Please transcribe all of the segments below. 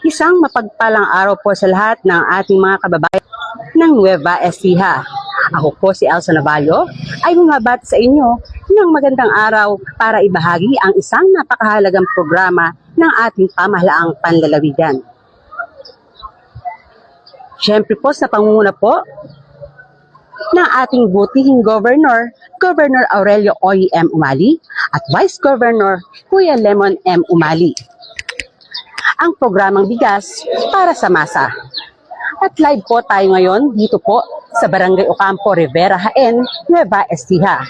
Isang mapagpalang araw po sa lahat ng ating mga kababayan ng Nueva Ecija. Ako po si Elsa Navallo ay bumabati sa inyo ng magandang araw para ibahagi ang isang napakahalagang programa ng ating pamahalaang panlalawigan. Siyempre po sa pangunguna po ng ating butihing Governor, Governor Aurelio Oy M. Umali at Vice Governor Kuya Lemon M. Umali. Ang programang bigas para sa masa. At live po tayo ngayon dito po sa Barangay Ocampo, Rivera, Jaen, Nueva Ecija.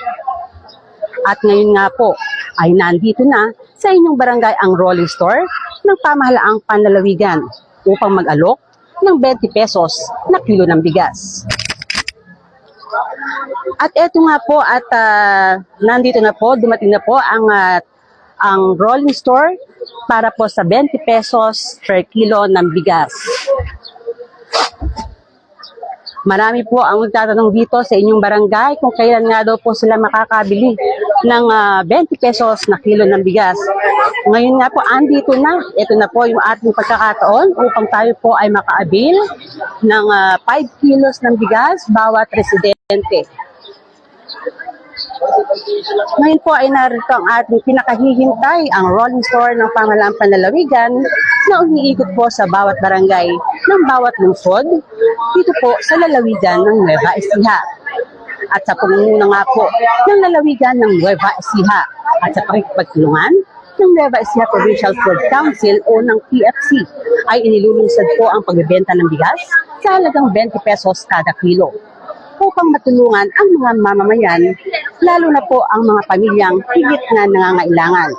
At ngayon nga po ay nandito na sa inyong barangay ang rolling store ng pamahalaang panlalawigan upang mag-alok ng 20 pesos na kilo ng bigas. At eto nga po at nandito na po, dumating na po ang rolling store para po sa 20 pesos per kilo ng bigas. Marami po ang magtatanong dito sa inyong barangay kung kailan nga daw po sila makakabili ng 20 pesos na kilo ng bigas. Ngayon nga po, andito na. Ito na po yung ating pagkakataon upang tayo po ay makaabil ng 5 kilos ng bigas bawat residente. Ngayon po ay narito ang ating pinakahihintay, ang rolling store ng pamahalaang panlalawigan na umiikot po sa bawat barangay ng bawat lungsod dito po sa lalawigan ng Nueva Ecija. At sa pangunguna nga po ng lalawigan ng Nueva Ecija at sa pakikipagtulungan ng Nueva Ecija Provincial Food Council o ng PFC ay inilulunsad po ang pagbebenta ng bigas sa halagang 20 pesos kada kilo upang matulungan ang mga mamamayan, lalo na po ang mga pamilyang higit na nangangailangan.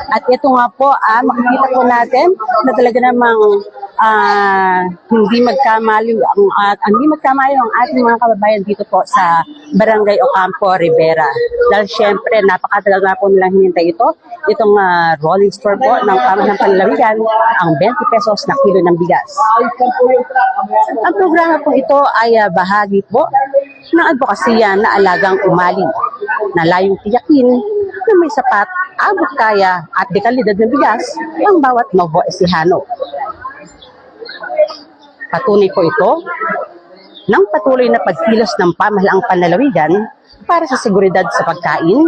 At ito nga po, makikita po natin na talaga namang hindi magkamali ang ating mga kababayan dito po sa Barangay Ocampo, Rivera. Dahil syempre, napakatagal na po nilang hinintay itong rolling store po ng pamahalaang panlalawigan, ang 20 pesos na kilo ng bigas. Ang programa po ito ay bahagi po ng advokasya na Alagang Umali, na layong tiyakin na may sapat, abot kaya at dekalidad ng bigas ang bawat Novo Ecijano. Patunay po ito ng patuloy na pagkilos ng pamahalaang panlalawigan para sa seguridad sa pagkain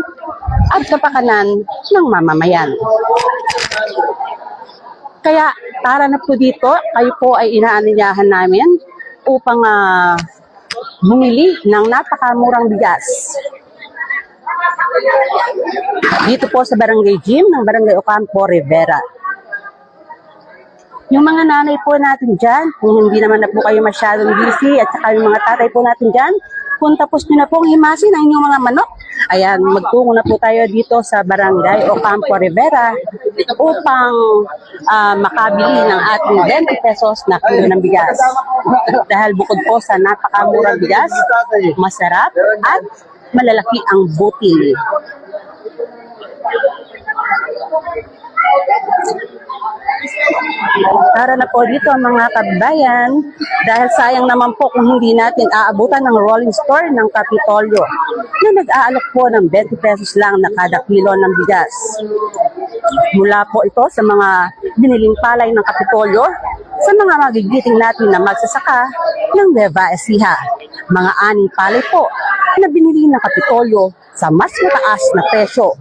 at kapakanan ng mamamayan. Kaya tara na po dito, kayo po ay inaanyayahan namin upang bumili ng napakamurang bigas. Dito po sa Barangay Gym ng Barangay Ocampo, Rivera. Yung mga nanay po natin dyan, kung hindi naman na po kayo masyadong busy, at saka yung mga tatay po natin dyan, kung tapos nyo na pong himasin ang inyong mga manok, ayan, magtungo na po tayo dito sa Barangay Ocampo, Rivera upang makabili ng ating 20 pesos na kilo ng bigas. Dahil bukod po sa napakamurang bigas, masarap at malalaki ang butil. Tara na po dito mga kababayan, dahil sayang naman po kung hindi natin aabutan ng rolling store ng Kapitolyo na nag-aalok po ng 20 pesos lang na kada kilo ng bigas. Mula po ito sa mga biniling palay ng Kapitolyo sa mga magigiting natin na magsasaka ng Nueva Ecija. Mga aning palay po na binili ng Kapitolyo sa mas mataas na presyo.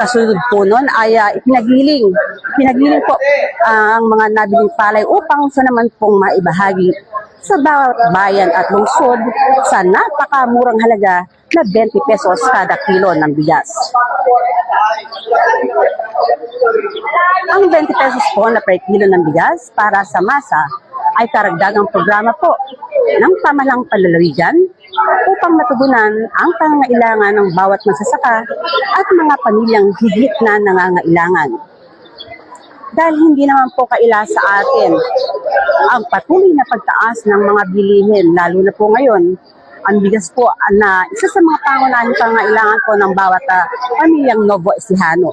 Kasunod po nun ay pinagiling po ang mga nabiling palay upang sa naman pong maibahagi sa bawat bayan at lungsod sa napakamurang halaga na 20 pesos kada kilo ng bigas. Ang 20 pesos po na per kilo ng bigas para sa masa ay karagdagang programa po ng pamahalaang panlalawigan upang matugunan ang pangangailangan ng bawat magsasaka at mga pamilyang higit na nangangailangan. Dahil hindi naman po kaila sa atin ang patuloy na pagtaas ng mga bilihin, lalo na po ngayon, ang bigas po na isa sa mga pangunahing pangangailangan po ng bawat pamilyang Novo Ecijano.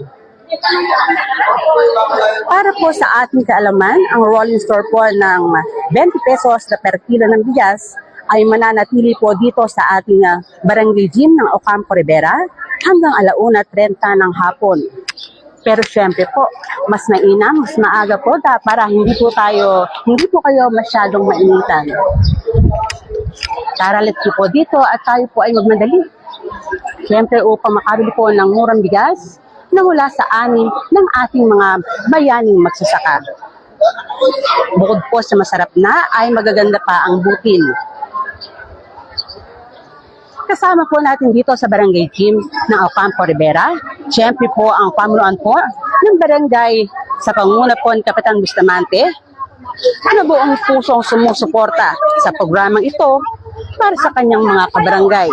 Para po sa ating kaalaman, ang rolling store po ng 20 pesos na per kilo ng bigas ay mananatili po dito sa ating Barangay Gym ng Ocampo, Rivera hanggang 1:30 ng hapon. Pero syempre po, mas mainam, mas maaga po para hindi po kayo masyadong mainitan. Tara, let's po dito at tayo po ay magmadali. Syempre upang makabili po ng murang bigas na mula sa ani ng ating mga bayaning magsasaka. Bukod po sa masarap na ay magaganda pa ang butil. Kasama po natin dito sa Barangay Gym ng Ocampo Rivera. Siyempre po ang pamunuan po ng barangay sa pangunguna po ni Kapitan Bustamante na buong pusong sumusuporta sa programang ito para sa kanyang mga kabarangay.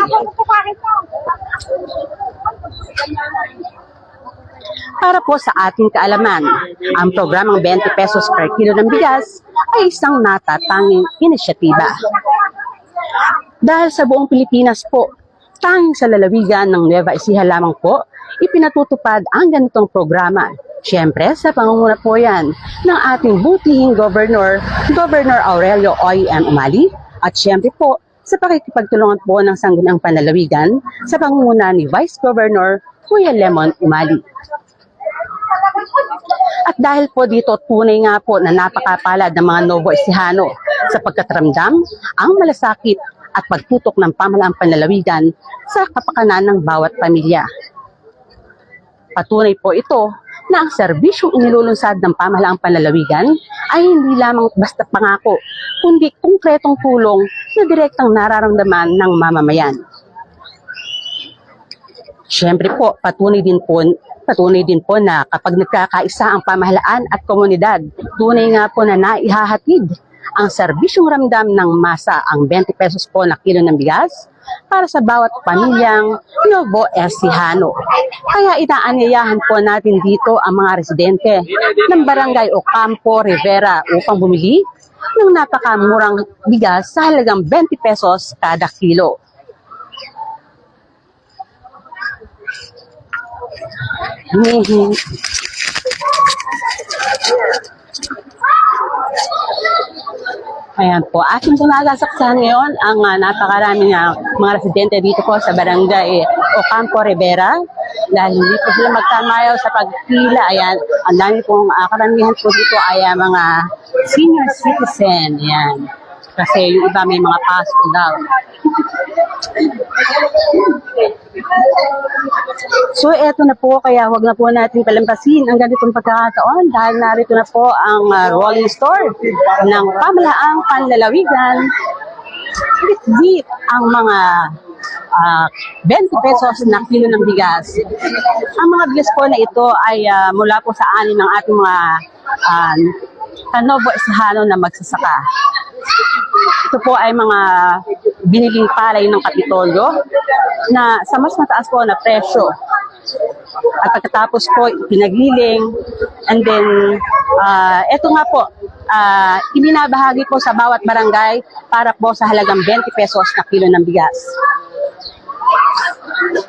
Para po sa ating kaalaman, ang programang 20 pesos per kilo ng bigas ay isang natatanging inisyatiba. Dahil sa buong Pilipinas po, tanging sa lalawigan ng Nueva Ecija lamang po, ipinatutupad ang ganitong programa. Siyempre, sa pangunguna po yan ng ating butihing Governor Aurelio Oy M. Umali, at siyempre po, sa pakikipagtulungan po ng Sangguniang Panlalawigan sa pangunguna ni Vice Governor Kuya Lemon Umali. At dahil po dito, tunay nga po na napakapalad ng mga Novo Ecijano sa pagkatramdam, ang malasakit at pagtutok ng pamahalaang panlalawigan sa kapakanan ng bawat pamilya. Patunay po ito na ang serbisyong inilulunsad ng pamahalaang panlalawigan ay hindi lamang basta pangako, kundi konkretong tulong na direktang nararamdaman ng mamamayan. Siyempre po, patunay din po na kapag nagkakaisa ang pamahalaan at komunidad, tunay nga po na naihahatid ang serbisyong ramdam ng masa ang 20 pesos po na kilo ng bigas para sa bawat pamilyang Novo Ecijano. Kaya inaanyayahan po natin dito ang mga residente ng Barangay Ocampo Rivera upang bumili ng napakamurang bigas sa halagang 20 pesos kada kilo. Ayan po, ating tumagasaksahan ngayon ang napakaraming mga residente dito po sa Barangay Ocampo Rivera. Dahil hindi po sila magkamayaw sa pagpila, ayan, ang dami pong karamihan po dito ay mga senior citizen. Ayan. Kasi yung iba may mga pasok daw. So eto na po, kaya wag na po natin palampasin ang ganitong pagkakataon dahil narito na po ang rolling store ng pamahalaang panlalawigan. Bit ang mga 20 pesos na kilo ng bigas. Ang mga bigas po na ito ay mula po sa ani ng ating mga Novo Ecijano na magsasaka. Ito po ay mga biniling palay ng Kapitolyo na sa mas mataas po na presyo. At pagkatapos po, pinagiling. And then, ito nga po, ibinabahagi po sa bawat barangay para po sa halagang 20 pesos na kilo ng bigas.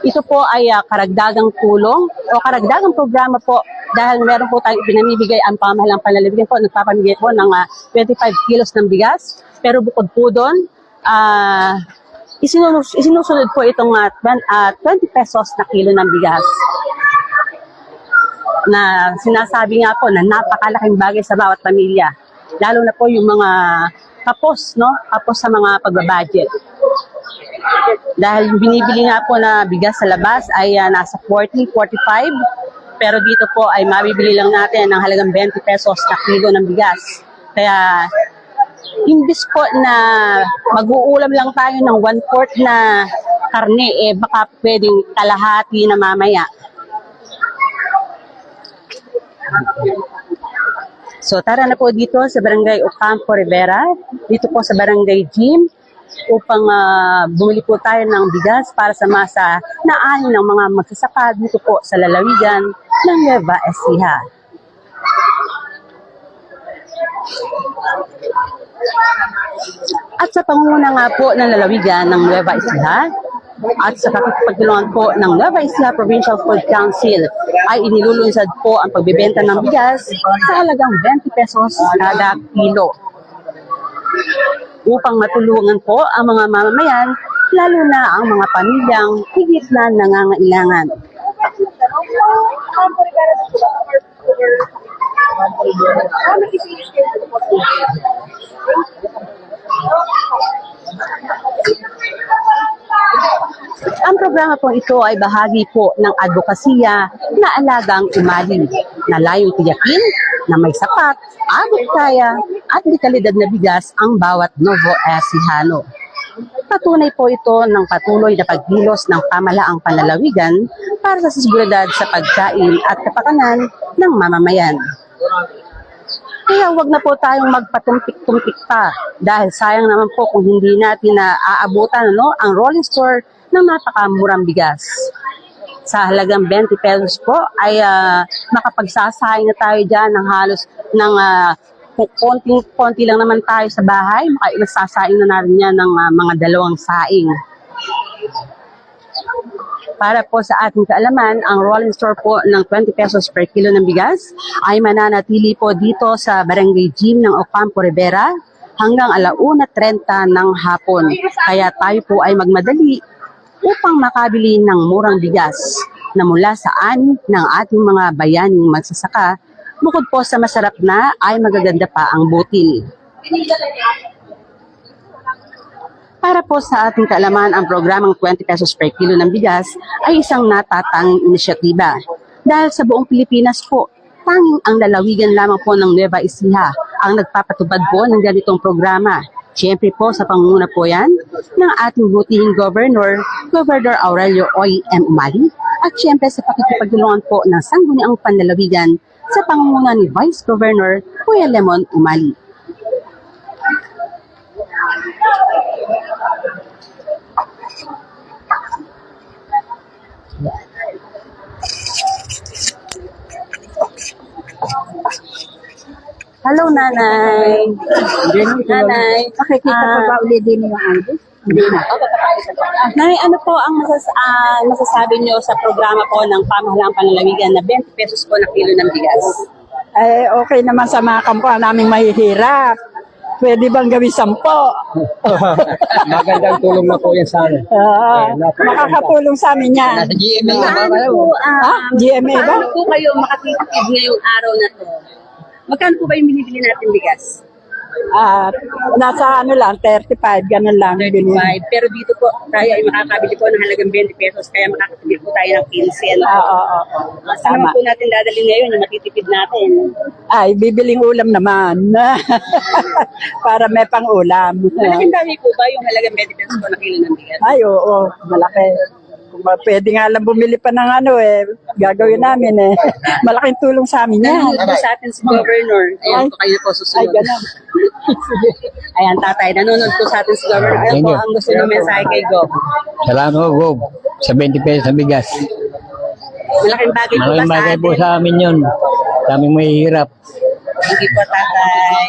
Ito po ay karagdagang tulong o karagdagang programa po dahil meron po tayong pinamibigay ang pamahalang panlalawigan po, nagpapamigay po ng 25 kilos ng bigas. Pero bukod po doon, isinusunod po itong 20 pesos na kilo ng bigas na sinasabi nga po na napakalaking bagay sa bawat pamilya. Lalo na po yung mga kapos, no? Kapos sa mga pagbabudget. Dahil yung binibili nga po na bigas sa labas ay nasa 40, 45. Pero dito po ay mabibili lang natin ng halagang 20 pesos na kilo ng bigas. Kaya imbis po na mag-uulam lang tayo ng 1/4 na karne, baka pwedeng kalahati na mamaya. So tara na po dito sa Barangay Ocampo Rivera, dito po sa Barangay Gym, upang bumili po tayo ng bigas para sa masa na ani ng mga magsasaka dito po sa lalawigan ng Nueva Ecija. At sa pangunguna nga po ng lalawigan ng Nueva Ecija at sa pagtulungan po ng Nueva Ecija Provincial Food Council ay inilulunsad po ang pagbebenta ng bigas sa halagang 20 pesos kada kilo upang matulungan po ang mga mamamayan, lalo na ang mga pamilyang higit na nangangailangan. Ang programa po ito ay bahagi po ng advokasya na alagang umali na layong tiyakin na may sapat, abot kaya at di kalidad na bigas ang bawat Novo Ecijano. Patunay po ito ng patuloy na pagkilos ng pamalaang panlalawigan para sa seguridad sa pagkain at kapakanan ng mamamayan. Kaya huwag na po tayong magpatumpik-tumpik pa dahil sayang naman po kung hindi natin na aabutan ang rolling store ng napakamurang bigas. Sa halagang 20 pesos po ay makapagsasayang na tayo dyan ng halos ng konti lang naman tayo sa bahay, makailasasaing na natin yan ng mga 2 saing. Para po sa ating kaalaman, ang rolling store po ng 20 pesos per kilo ng bigas ay mananatili po dito sa Barangay Gym ng Ocampo Rivera hanggang 1:30 ng hapon. Kaya tayo po ay magmadali upang makabili ng murang bigas na mula sa ani ng ating mga bayaning magsasaka. Bukod po sa masarap na ay magaganda pa ang butil. Para po sa ating kaalaman, ang programang 20 pesos per kilo ng bigas ay isang natatanging inisyatiba. Dahil sa buong Pilipinas po, tanging ang lalawigan lamang po ng Nueva Ecija ang nagpapatubad po ng ganitong programa. Siyempre po sa pangunguna po yan ng ating butihing Governor Aurelio Oy M. Umali at siyempre sa pakikipagtulungan po ng Sangguniang Panlalawigan sa pangunguna ni Vice Governor Kuya Lemon Umali. Hello, Nanay. Nanay, Nakikita ko ba ulit din yung Andes? Hindi na. Nanay, ano po ang masasabi niyo sa programa po ng pamahalaang panlalawigan na 20 pesos po na kilo ng bigas? Okay naman sa mga kampuan naming mahihirap. Pwede bang gawin 10? Magandang tulong na po yan sa amin. Makakatulong sa amin yan. Nasa GMA na ba Paano kayo? po, GMA ba? paano po kayo makatitipid ngayong araw na to? Magkano po ba yung binibili natin bigas? Nasa lang, 35, ganun lang. 35. Pero dito po, tayo ay makakabili po ng halagang 20 pesos, kaya makakatipid po tayo ng 15. Oo. Saan naman po natin dadalhin ngayon yung matitipid natin? Ay, bibiling ulam naman. Para may pang ulam. Malaking bagay po ba yung halagang 20 pesos po na kilo ng bigas? Ay, oo, malaki. Kung pwede nga lang bumili pa ng gagawin namin Malaking tulong sa amin yan. Nanonood po sa atin si Governor. Ayan po kayo po Ay, susunod. ganun. Ayan, tatay, nanonood po sa atin si Governor. Ayan po ang gusto ng mensahe kay Gov. Salamat po, Gob. Sa 20 pesos na bigas. Malaking bagay po ba Malaking sa bagay atin? po sa amin yun. Daming mahihirap. Hindi po, tatay.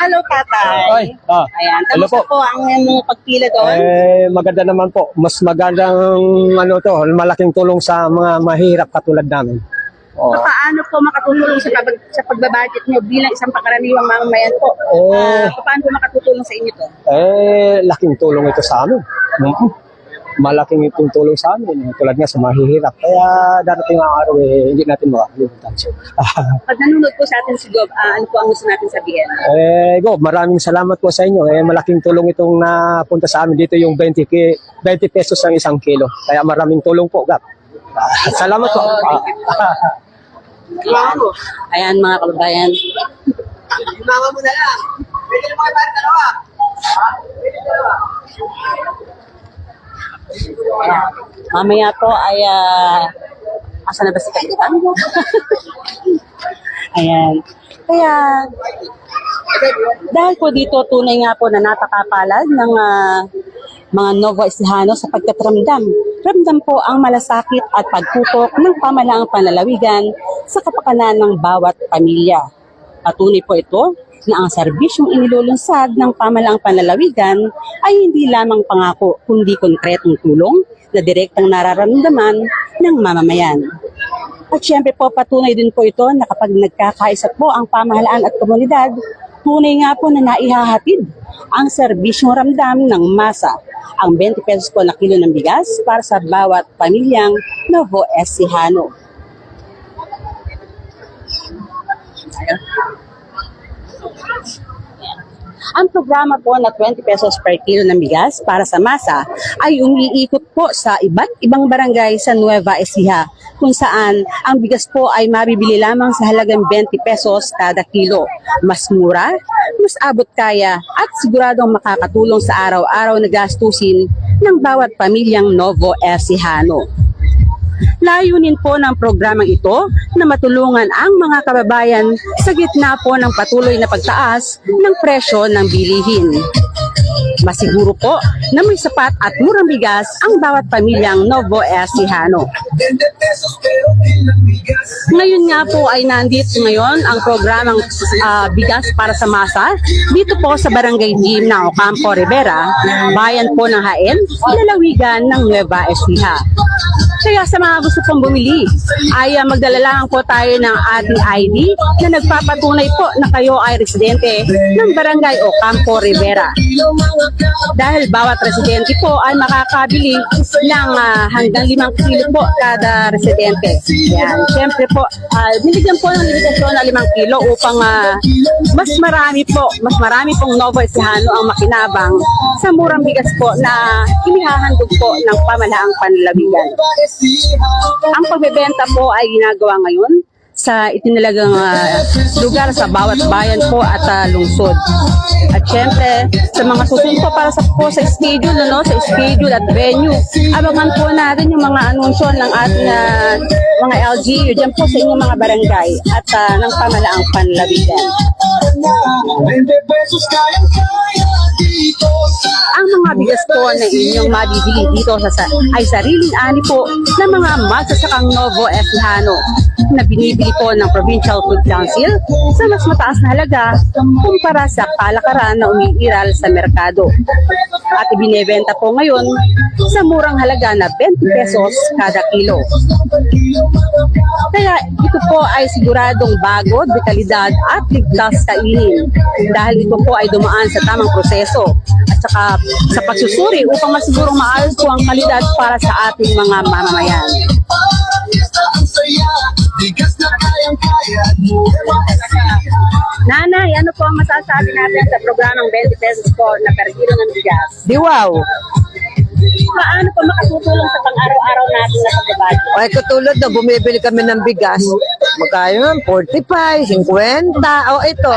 Hello, tatay. Ayan, Hello kamusta po ang inyong pagpila doon? Maganda naman po. Mas magandang malaking tulong sa mga mahirap katulad namin. Paano po makatulong sa pagbabudget nyo bilang isang pangkaraniwang mamamayan po? Paano po makatutulong sa inyo to? Laking tulong ito sa amin. Malaking itong tulong sa amin. Tulad nga sa mahihirap. Kaya darating ang araw hindi natin makakalimutan. Pag nanonood po sa atin si Gov, ano po ang gusto natin sabihin? Gob, maraming salamat po sa inyo. Malaking tulong itong napunta sa amin dito yung 20 pesos ang 1 kilo. Kaya maraming tulong po, Gab. Salamat po. Ayan mga kababayan. Mama mo na lang. Pwede na mga dalawa. Mamaya po ay asan na ba si Kapitan? Ayan. Kaya dahil po dito tunay nga po na napakapalad ng mga Novo Ecijano sa pagkatramdam. Ramdam po ang malasakit at pagtutok ng pamalaang panlalawigan sa kapakanan ng bawat pamilya. Patunay po ito na ang serbisyong inilulunsad ng pamalaang panlalawigan ay hindi lamang pangako kundi konkretong tulong na direktang nararamdaman ng mamamayan. At syempre po patunay din po ito na kapag nagkakaisa po ang pamahalaan at komunidad, Tunay nga po na naihahatid ang serbisyong ramdam ng masa ang 20 pesos po na kilo ng bigas para sa bawat pamilyang Novo Ecijano. Ang programa po na 20 pesos per kilo ng bigas para sa masa ay umiikot po sa iba't ibang barangay sa Nueva Ecija kung saan ang bigas po ay mabibili lamang sa halagang 20 pesos kada kilo. Mas mura, mas abot kaya at siguradong makakatulong sa araw-araw na gastusin ng bawat pamilyang Novo Ecijano. Layunin po ng programang ito na matulungan ang mga kababayan sa gitna po ng patuloy na pagtaas ng presyo ng bilihin. Masiguro po na may sapat at murang bigas ang bawat pamilyang Novo Ecijano. Ngayon nga po ay nandito ngayon ang programang bigas para sa masa dito po sa Barangay Gym ng Ocampo Rivera, bayan po ng Jaén, lalawigan ng Nueva Ecija. Kaya sa mga gusto pong bumili ay magdala lang po tayo ng ating ID na nagpapatunay po na kayo ay residente ng Barangay Ocampo Rivera. Dahil bawat residente po ay makakabili ng hanggang 5 kilo po kada residente. Yan. Siyempre po, binigyan po ng limitasyon na 5 kilo upang mas marami pong Novo Ecijano ang makinabang sa murang bigas po na inihahandog po ng pamalaang panlalawigan. Ang pagbebenta po ay ginagawa ngayon sa itinalagang lugar sa bawat bayan po at lungsod. At syempre, sa mga susunod po para sa schedule, sa schedule at venue, abangan po natin yung mga anunsyo ng ating mga LGU dyan po sa inyong mga barangay at ng pamalaang panlalawigan. Ang mga bigas po na inyong mabibili dito ay sariling ani po ng mga magsasakang Novo Ecijano na binibili po ng Provincial Food Council sa mas mataas na halaga kumpara sa kalakaran na umiiral sa merkado. At ibinebenta po ngayon sa murang halaga na 20 pesos kada kilo. Kaya ito po ay siguradong bago, dekalidad at ligtas kainin dahil ito po ay dumaan sa tamang proseso at saka sa pagsusuri upang masigurong maayos po ang kalidad para sa ating mga mamamayan. Nanay, ano po ang masasabi natin sa programang 20 pesos po na per kilo ng bigas? Di wow. Paano po makatutulong sa pang-araw-araw natin na pagbabago? Ay katulad na bumibili kami ng bigas. Magkano yun? 45, 50. O ito,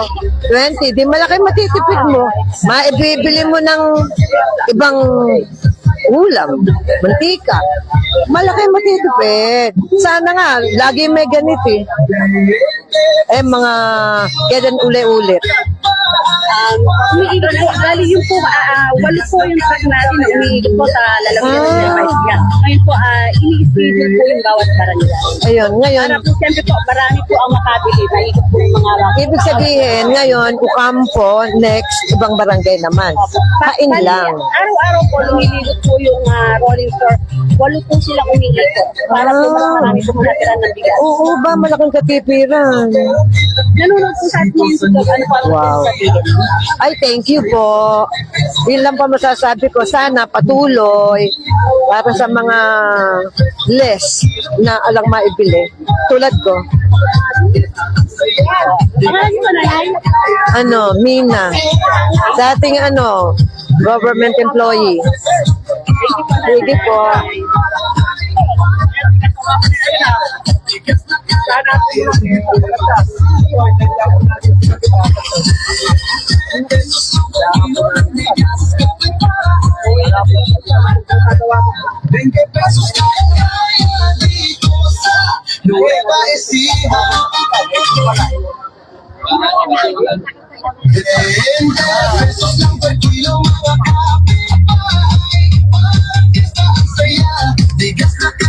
20. Di malaki matitipid mo. Maibibili mo ng ibang ulam, mantika. Malaki matitipid. Sana nga, lagi may ganito eh. Mga kailan uli-ulit. Umiikot po, bali yung po, walo po yung truck natin na umiikot po sa lalagyan ng Nueva Ecija. Ngayon po, ini-schedule po yung bawat barangay. Ayun, ngayon, Para po, siyempre po, marami po ang makabili. Maikot po yung mga ibig sabihin, ngayon, Ocampo, next, ibang barangay naman. Kain Bali, lang. Araw-araw po, lumiligot po yung rolling store. Walo po sila umiikot. Para po, mas marami po matira ng bigas. Oo ba, malaking katipiran. Nanonood po sa atin yung ano po ang Wow. sabihin. Ay, thank you po. Yun lang pa masasabi ko. Sana patuloy para sa mga less na alang maibili. Tulad ko. Mina. Dating government employee. Sige po. Nueva Ecija. 20 pesos lang per kilo, mga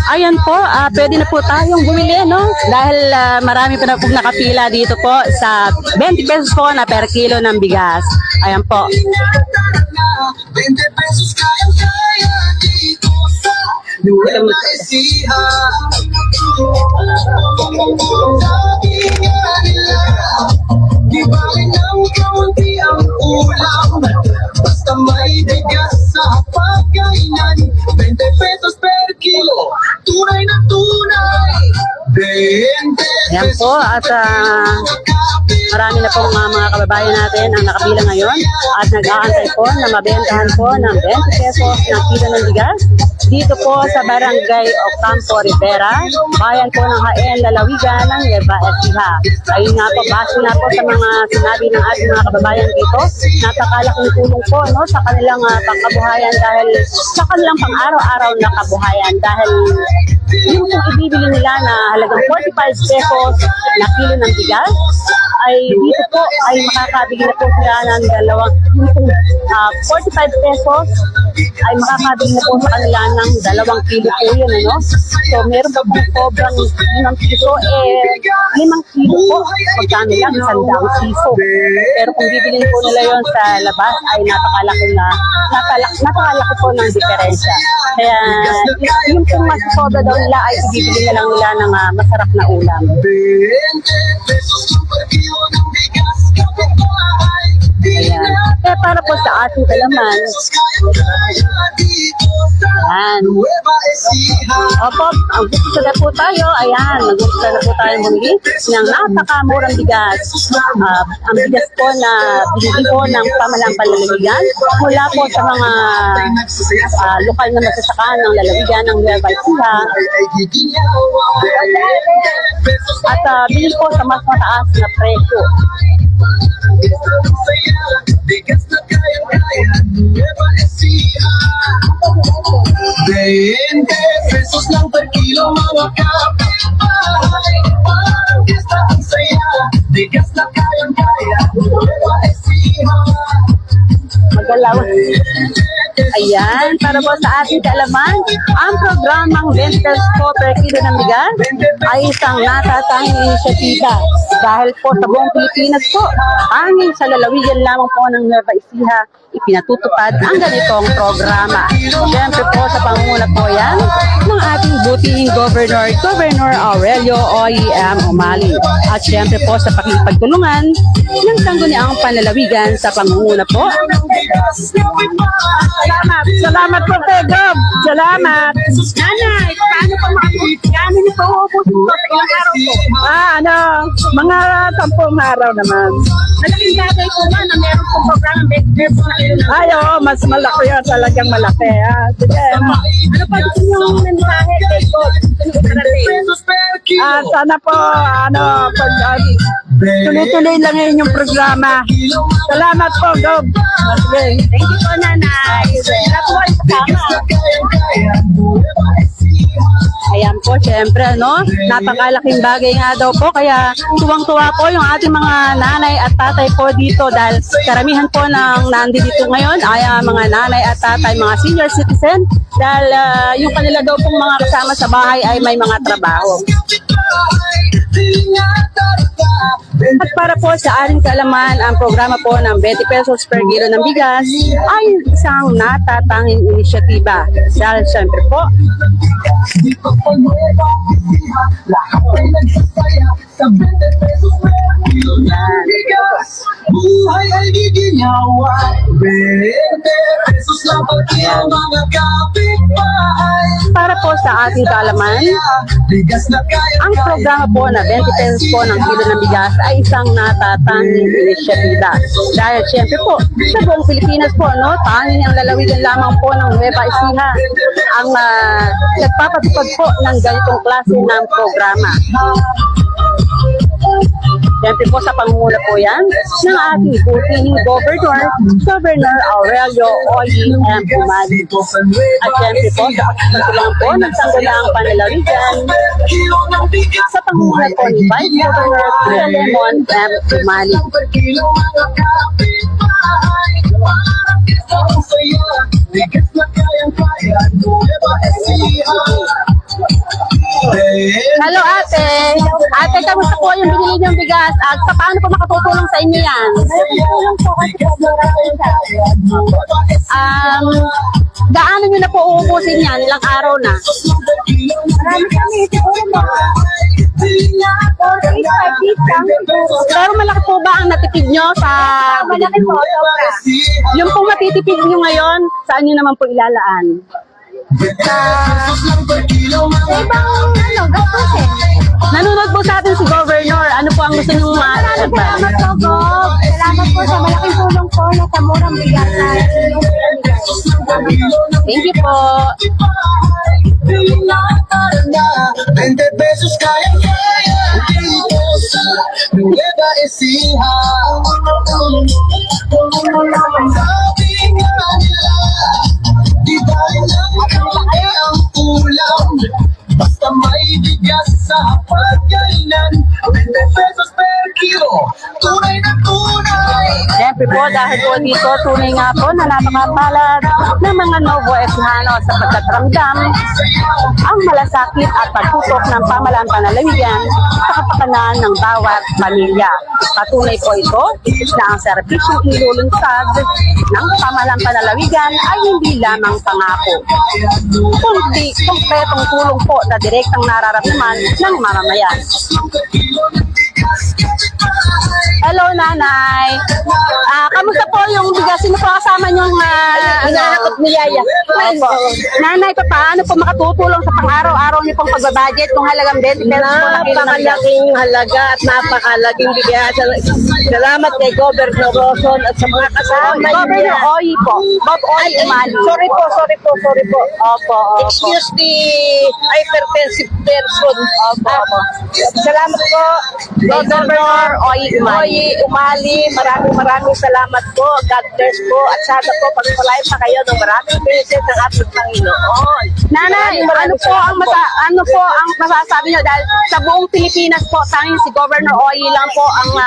Ayan po, pwede na po tayong bumili, no? Dahil marami pa na po nakapila dito po sa 20 pesos po na per kilo ng bigas. Ayan po. 20 pesos kaya dito sa Nueva Ecija. Sabi nga nila, di ba rin ang kaunti Ayan po, at marami na pong mga kababayan natin ang nakapila ngayon at nag-aantay po na mabentahan po ng 20 pesos ng kilo ng bigas dito po sa Barangay Ocampo, Rivera, bayan po ng Jaén, Lalawigan ng Nueva Ecija. Ayun nga po, base nga po sa mga sinabi ng ating mga kababayan dito, napakalaking tulong po no, sa kanilang pangkabuhayan dahil sa kanilang pang-araw-araw na kabuhayan dahil yung ibibili nila na halagang 45 pesos na kilo ng bigas ay dito po ay makakabili na po sila ng dalawang yung 45 pesos ay makakabili na po sa kanila ng 2 kilo po yun, ano? So, meron po pong sobrang 5 piso, 5 kilo po, magkano lang, 100 piso. Pero kung bibilin po nila yon sa labas, ay napakalaki po ng diferensya. Kaya, yung pong mas sobra daw nila ay ibibili na lang nila ng masarap na ulam. Ayan. Kaya para po sa ating kalaman, ayan. Opo, ang gusto na po tayo, ayan, mag-gusto na po tayo bumili ng napakamurang bigas. Ang bigas po na binili po ng pamalang panlalawigan mula po sa mga lokal na magsasaka ng lalawigan ng Nueva Ecija. At binili po sa mas mataas na presyo. Pesos lang per kilo mga kapitbahay. Parang gesta ang saya, bigas na kayang-kaya. Nueva Ecija. Magalaw. Ayan, para po sa ating kaalaman, ang programang 20 pesos po per kilo ng bigas ay isang natatanging inisyatiba dahil po sa buong Pilipinas po, hangin sa lalawigan lamang po ng Nueva Ecija, ipinatutupad ang ganitong programa. Siyempre po sa pangunguna po yan ng ating butihing Governor Aurelio O.E.M. Umali. At siyempre po sa pakipagtulungan ng Sangguniang Panlalawigan sa pangunguna po. Salamat po kay Gob. Salamat. Nanay, paano pa makakano niyo po ubusin po sa ilang araw po? Mga 10 araw naman. Malaking bagay po ba na meron pong program ng 20 pesos na kilo? Ay, oo, mas malaki yan. Talagang malaki. Sige. Ano pa gusto niyo mensahe kay Gob? Sana po, tuloy-tuloy lang yun yung programa. Salamat po, Gob. Thank you po, Nanay. Ayan po, syempre, no? Napakalaking bagay nga daw po. Kaya tuwang-tuwa po yung ating mga nanay at tatay po dito dahil karamihan po ng nandito ngayon ay mga nanay at tatay, mga senior citizen dahil yung kanila daw pong mga kasama sa bahay ay may mga trabaho. At para po sa ating kaalaman, ang programa po ng 20 pesos per kilo ng bigas ay isang natatanging inisyatiba. Dahil siyempre po, buhay ay giginawa. 20 pesos lang per kilo mga kapitbahay. para po sa ating kaalaman, Bigas na kaya ang programa po na 20 pesos po ng kilo ng bigas ay isang natatanging inisyatiba. Dahil siyempre po, sa buong Pilipinas po, no, tanging ang lalawigan lamang po ng Nueva Ecija ang nagpapatupad po ng ganitong klase ng programa. Siyempre po sa pangunguna po yan ng ating butihing Governor Aurelio O.E.M. Umali. At siyempre po sa pagkakatulang po ng Sangguniang Panlalawigan sa pangunguna po ni Vice Governor Filemon M. Umali. Hello ate! Ate, kamusta po yung binili niyong bigas? At paano po makatutulong sa inyo yan? Gaano nyo na po uubusin yan? Ilang araw na? Marami kami, siguro mga 45 Pero malaki po ba ang natipid nyo sa... Malaki po, sobra. Yung po matitipid nyo ngayon, saan nyo naman po ilalaan? pesos lang per kilo mga Ibang gastusin. Nanonood po sa atin si Governor. Ano po ang gusto niyong Maraming salamat po, Gov. Salamat po sa malaking tulong po na sa murang bigas na Thank you po. 20 pesos kaya dito sa Nueva Ecija. Sabi nga nila, di dahil lang malaki ang ulam, basta may bigas sa pagkainan. 20 pesos per kilo, tunay na tunay. Siyempre po, dahil po dito, tunay nga po na napakabalad ng mga Novo Ecijano sa pagkatramdam, ang malasakit at pagtutok ng pamahalaan panlalawigan sa kapakanan ng bawat pamilya. Patunay po ito na ang serbisyong ilulunsad ng pamahalaan panlalawigan ay hindi lamang pangako, kundi konkretong tulong po na direktang nararamdaman ng mamamayan. Hello, Nanay. Kamusta po yung bigas? Sino po kasama niyong Hinahakot ni Yaya. Opo. Nanay, paano po makatutulong sa pang-araw-araw niyo pong pagbabudget kung halagang 20 pesos po na kilo ng bigas? Napakalaking halaga at napakalaking bigas. Salamat kay Governor Roson at sa mga kasama Governor niya. Oy po. Bob Oy Umali. Sorry po. Opo. Excuse the hypertensive person. Opo. Salamat po. Governor Oy Umali. Umali, maraming salamat po. God bless po. At sana po pagpalain pa kayo ng maraming beses ng ating Panginoon. Nanay, ano po ang masasabi niyo dahil sa buong Pilipinas po tanging si Governor Oy lang po ang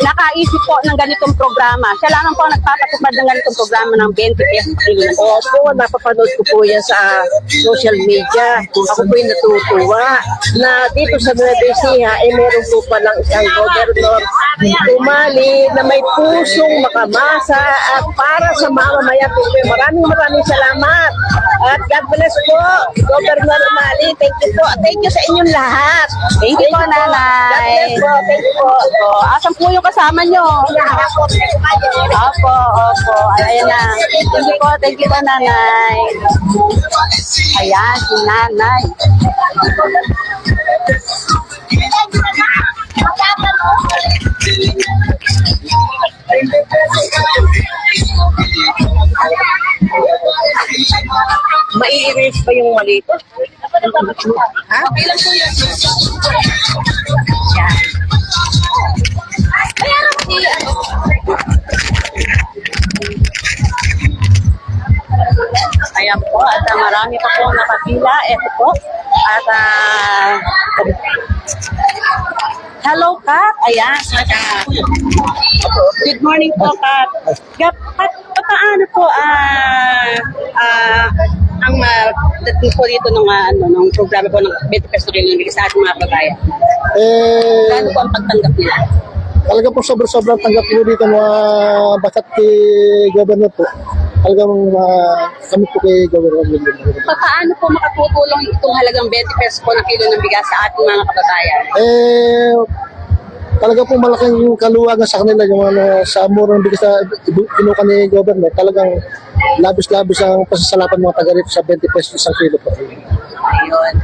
nakaisip po ng ganitong programa. Siya lang po ang nagpapatupad ng ganitong programa ng 20 pesos per kilo ng bigas. Opo, napapanood ko po yan sa social media. Ako po'y natutuwa na dito sa Nueva Ecija, meron po palang isang gobernador Umali na may pusong makamasa at para sa mamamayan po. Maraming salamat. At God bless po, Governor Umali. Thank you po. Thank you sa inyong lahat. Thank you po, Nanay. God bless po. Thank you po. Opo. Asan po yung kasama niyo? Opo. Ayan na. Thank you po, Nanay. Ayan, si Nanay. Mai-erase pa yung mali ko. Ha? Ayan po, at marami pa po nakapila. Ito po. At hello, Kat. Ayan. Good morning po, Kat. Kat, paano po ang dating po dito ng programa po ng 20 pesos rin sa ating mga babayan? Paano po ang pagtanggap nila? Talaga po sobrang tanggap po dito mga bakat kay Governor po. Talagang kami po kay Governor. Paano po makatutulong itong halagang 20 pesos po na kilo ng bigas sa ating mga kababayan? Talaga po malaking kaluwagan sa kanila yung sa murang bigas na kinuha ni Governor. Talagang labis-labis ang pasasalapan mga taga rito sa 20 pesos isang kilo po. Ayun.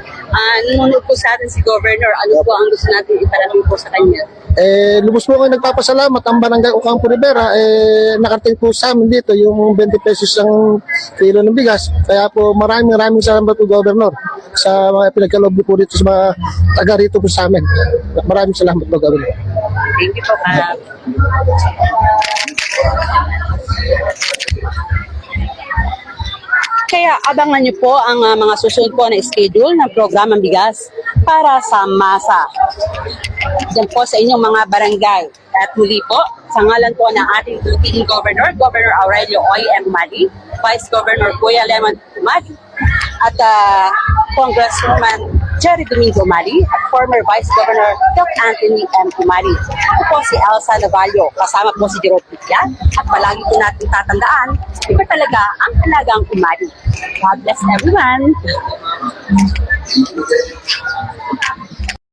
Nanonood po sa atin si Governor. Ano po ang gusto natin iparating po sa kanya? Lubos po kayo nagpapasalamat ang Barangay Ocampo Rivera. Nakarating po sa amin dito yung 20 pesos ang kilo ng bigas. Kaya po maraming salamat po, Governor, sa mga pinagkaloob po dito sa mga taga rito po sa amin. Maraming salamat po, Governor. Thank you po, Kap. Kaya abangan niyo po ang mga susunod po na schedule ng programang bigas para sa masa. Diyan po sa inyong mga barangay. At muli po, sa ngalan po ng ating Philippine Governor, Governor Aurelio Oy Umali, Vice Governor Kuya Lemon Umali, at Congresswoman Jerry Domingo Umali, at former Vice Governor Doc Anthony M. Umali. Ito po si Elsa Navallo, kasama po si Jerome Pitya, at palagi po natin tatandaan, iba talaga ang halagang Umali. God bless everyone!